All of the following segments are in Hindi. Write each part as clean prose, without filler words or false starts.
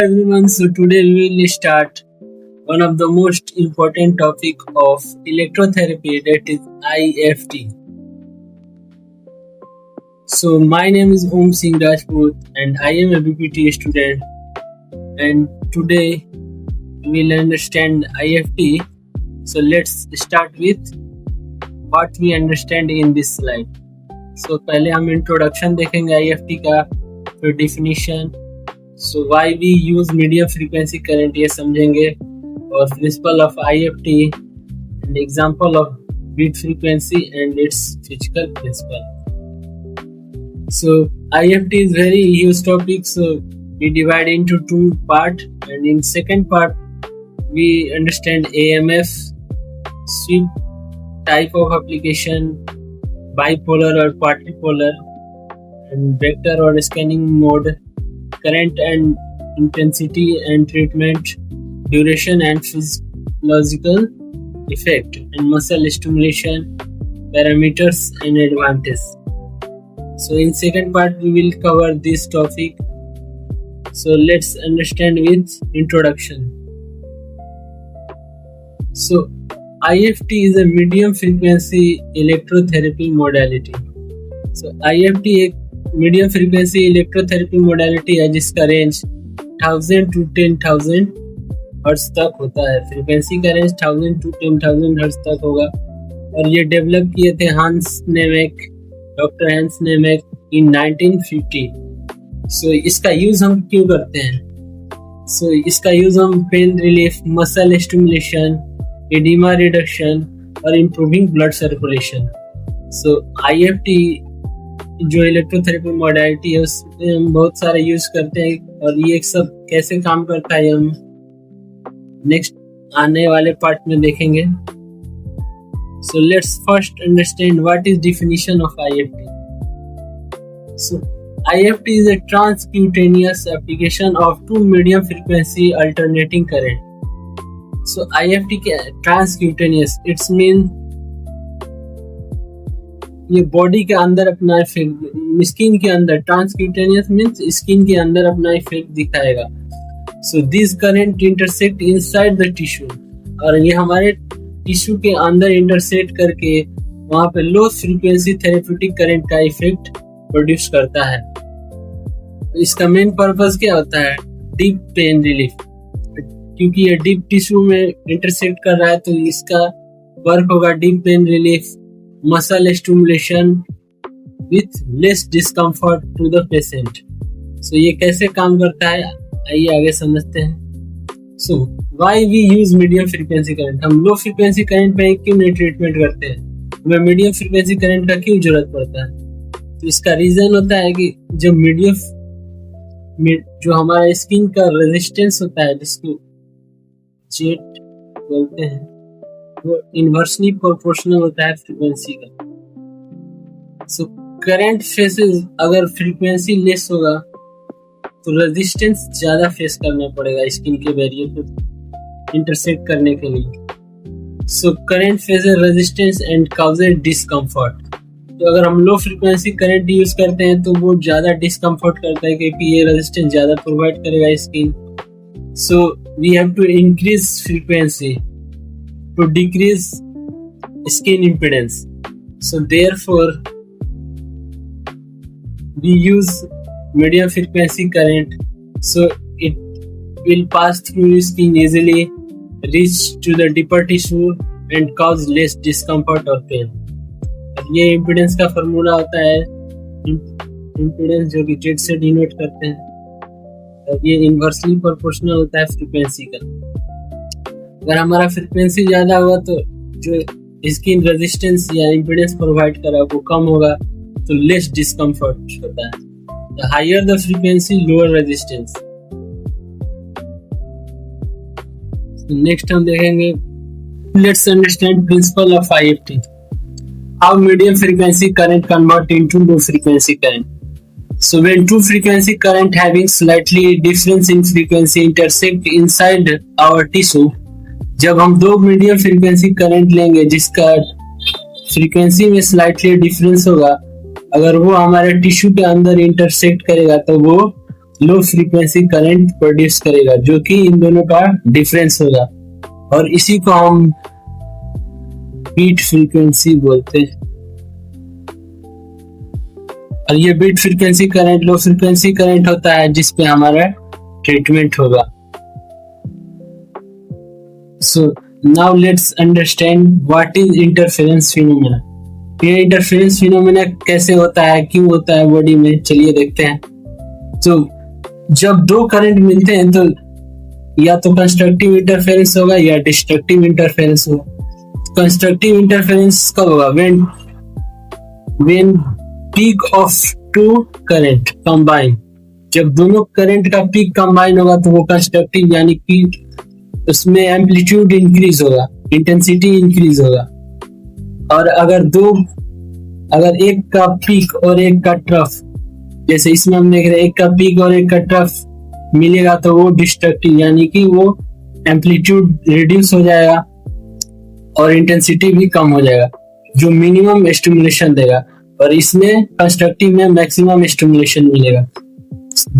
Everyone, so today we will start one of the most important topic of electrotherapy, that is IFT. So my name is Om Singh Rajput and I am a BPT student, and today we will understand IFT. So let's start with what we understand in this slide. So पहले हम इंट्रोडक्शन देखेंगे IFT का, फिर definition, so why we use medium frequency current ये समझेंगे, और principle of IFT and example of beat frequency and its physical principle. So IFT is very huge topic, so we divide into two part, and in second part we understand AMF, sweep type of application, bipolar or partipolar, and vector or scanning mode, current and intensity and treatment, duration and physiological effect, and muscle stimulation, parameters and advantages. So in second part we will cover this topic. So let's understand with introduction. So IFT is a medium frequency electrotherapy modality. So IFT एक मीडियम फ्रीक्वेंसी इलेक्ट्रोथेरेपी मोडालिटी है जिसका रेंज 1000 to 10,000 हर्ट्ज तक होता है. फ्रीक्वेंसी का रेंज 1000 to 10,000 हर्ट्ज तक होगा, और ये डेवलप किए थे डॉक्टर हैंस नेमेक इन 1950. सो इसका यूज हम क्यों करते हैं? सो इसका यूज हम pen relief, muscle stimulation, oedema reduction और इम्प्रूविंग ब्लड सर्कुलेशन. सो IFT जो इलेक्ट्रोथेरेपी मोडालिटी है उसमें हम बहुत सारे यूज करते हैं, और ये सब कैसे काम करता है हम नेक्स्ट आने वाले पार्ट में देखेंगे. So let's first understand what is definition of IFT. So IFT is a transcutaneous application of two medium frequency alternating current. So IFT के transcutaneous, it's mean ये बॉडी के अंदर अपना इफेक्ट, स्किन के अंदर, ट्रांसक्यूटेनियस मींस स्किन के अंदर अपना इफेक्ट दिखाएगा. So this current intersect inside the tissue, और ये हमारे टिश्यू के अंदर इंटरसेक्ट करके वहां पे लो फ्रीक्वेंसी थेरेप्यूटिक करंट का इफेक्ट प्रोड्यूस करता है. तो इसका मेन पर्पस क्या होता है? डीप पेन रिलीफ, क्योंकि ये डीप टिश्यू में इंटरसेक्ट कर रहा है तो इसका वर्क होगा deep pain relief, muscle stimulation with less discomfort to the patient. So ये कैसे काम करता है आइए आगे समझते हैं. So why we use medium frequency current? हम लो फ्रीक्वेंसी करंट पे क्यों नहीं ट्रीटमेंट करते हैं? हमें मीडियम फ्रीक्वेंसी करंट का क्यों जरूरत पड़ता है? तो इसका रीजन होता है कि जो जो हमारा स्किन का रेजिस्टेंस होता है, जिसको जेट बोलते हैं, वो इनवर्सली प्रोपोर्शनल होता है फ्रीक्वेंसी का. सो करंट फेसेस, अगर फ्रीक्वेंसी लेस होगा तो रेजिस्टेंस ज्यादा फेस करना पड़ेगा स्किन के बैरियर को इंटरसेक्ट करने के लिए. So current faces resistance and causes discomfort. तो अगर हम लो फ्रीक्वेंसी करंट यूज करते हैं तो वो ज्यादा डिस्कम्फर्ट करता है, क्योंकि ये रेजिस्टेंस ज्यादा प्रोवाइड करेगा skin. So we have to increase frequency to decrease skin impedance. So therefore we use medium frequency current, so it will pass through skin easily, reach to the deeper tissue and cause less discomfort or pain. ये impedance का फॉर्मूला होता है, impedance जो कि Z से डिनोट करते हैं, ये इनवर्सली प्रोपोर्शनल होता है फ्रीक्वेंसी का. अगर हमारा फ्रीक्वेंसी ज्यादा होगा तो जो स्किन रेजिस्टेंस या इम्पीडेंस प्रोवाइड करा वो कम होगा, तो लेस डिस्कम्फर्ट होता है. The higher the frequency lower resistance. Next हम देखेंगे, let's understand principle of IFT. How medium frequency current convert into low frequency current. So when two frequency current having slightly difference in frequency intersect inside our tissue, जब हम दो मीडियम फ्रीक्वेंसी करंट लेंगे जिसका फ्रीक्वेंसी में स्लाइटली डिफरेंस होगा, अगर वो हमारे टिश्यू के अंदर इंटरसेक्ट करेगा तो वो लो फ्रीक्वेंसी करंट प्रोड्यूस करेगा, जो कि इन दोनों का डिफरेंस होगा, और इसी को हम बीट फ्रीक्वेंसी बोलते हैं। और ये beat frequency current low frequency current होता है जिसपे हमारा ट्रीटमेंट होगा। So now let's understand what is interference phenomena. ये इंटरफेरेंस फिनोमेना कैसे होता है, क्यों होता है बॉडी में, चलिए देखते हैं। तो जब दो करंट मिलते हैं तो या तो कंस्ट्रक्टिव इंटरफेरेंस होगा या डिस्ट्रक्टिव इंटरफेरेंस होगा। कंस्ट्रक्टिव इंटरफेरेंस कब होगा? When peak of two current combine. जब दोनों करंट का पीक कंबाइन होगा तो वो कंस्ट्रक्टिव, यानी कि उसमें एम्पलीट्यूड इंक्रीज होगा, इंटेंसिटी इंक्रीज होगा। और अगर एक का पीक और एक का ट्रफ, जैसे इसमें हम देख रहे हैं एक का पीक और एक का ट्रफ मिलेगा तो वो डिस्ट्रक्टिव, यानी कि वो एम्पलीट्यूड रिड्यूस हो जाएगा और इंटेंसिटी भी कम हो जाएगा, जो मिनिमम स्टिमुलेशन देगा। और इसमें कंस्ट्रक्टिव में मैक्सिमम स्टिमुलेशन मिलेगा।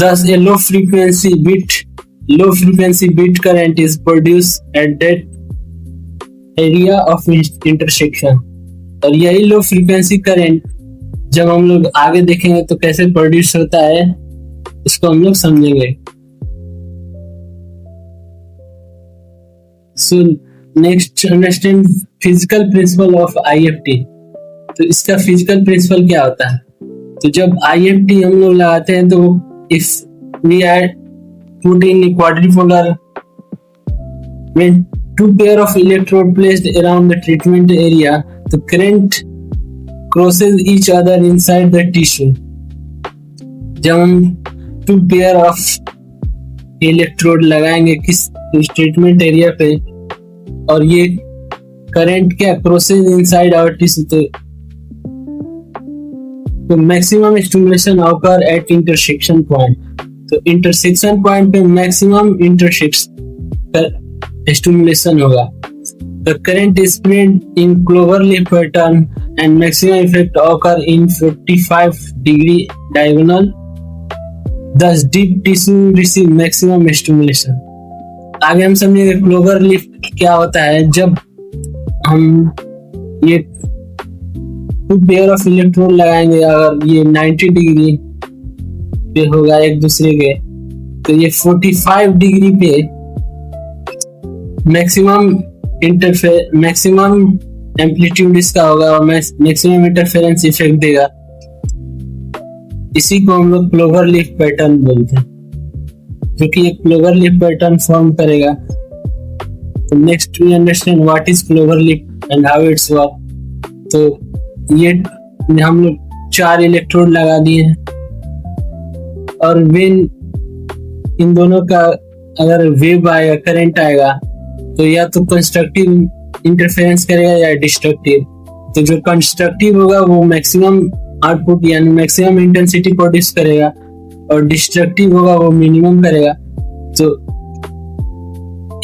Thus, a low frequency beat current is produced at that area of intersection। और यही लो फ्रीक्वेंसी करंट जब हम लोग आगे देखेंगे तो कैसे प्रोड्यूस होता है इसको हम लोग समझेंगे। So next understand physical principal of IFT। तो इसका फिजिकल प्रिंसिपल क्या होता है? तो जब IFT हम लोग लगाते हैं तो if we are put in a quadripolar, when two pair of electrode placed around the treatment area, the current crosses each other inside the tissue। जब हम two pair of electrode लगाएंगे किस ट्रीटमेंट एरिया पे और ये करंट क्या crosses inside our tissue, तो maximum stimulation occur eight intersection point. तो इंटरसेक्शन पॉइंट पे मैक्सिमम स्टिमुलेशन होगा। The current is spread in clover leaf pattern and maximum effect occur in 45 degree diagonal. Thus deep tissue receive maximum stimulation। आगे हम समझेंगे क्लोवर लीफ क्या होता है। जब हम ये टू पेयर ऑफ इलेक्ट्रोड लगाएंगे, अगर ये 90 डिग्री पे होगा एक दूसरे के, तो ये 45 डिग्री पे मैक्सिमम एम्पलीट्यूड इसका होगा और मैक्सिमम इंटरफेरेंस इफेक्ट देगा। इसी को हम लोग क्लोवर लीफ पैटर्न बोलते हैं, जो कि एक क्लोवर लीफ पैटर्न फॉर्म करेगा। तो next we understand what is clover leaf and how its work. तो ये हम लोग 4 इलेक्ट्रोड लगा दिए हैं और वेन इन दोनों का अगर वेव आएगा, करंट आएगा, तो या तो कंस्ट्रक्टिव इंटरफेरेंस करेगा या डिस्ट्रक्टिव। तो जो कंस्ट्रक्टिव होगा वो मैक्सिमम आउटपुट यानी मैक्सिमम इंटेंसिटी प्रोड्यूस करेगा और डिस्ट्रक्टिव होगा वो मिनिमम करेगा। तो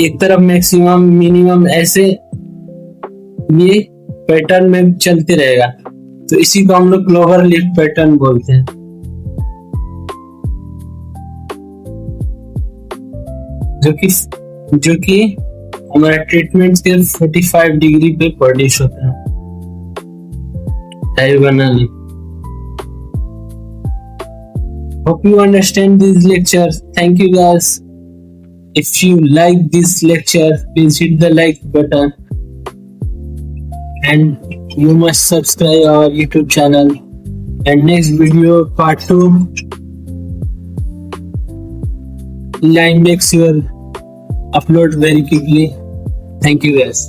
एक तरफ मैक्सिमम मिनिमम ऐसे ये पैटर्न में चलते रहेगा। तो इसी को हम लोग क्लोवर लीफ पैटर्न बोलते हैं। जो कि हमारा ट्रीटमेंट के 45 डिग्री पे प्रोड्यूस होता है diagonally. Hope you understand this lecture. Thank you guys. If you like this lecture, please hit the like button and you must subscribe our YouTube channel. And next video part 2, line makes your upload very quickly. Thank you guys.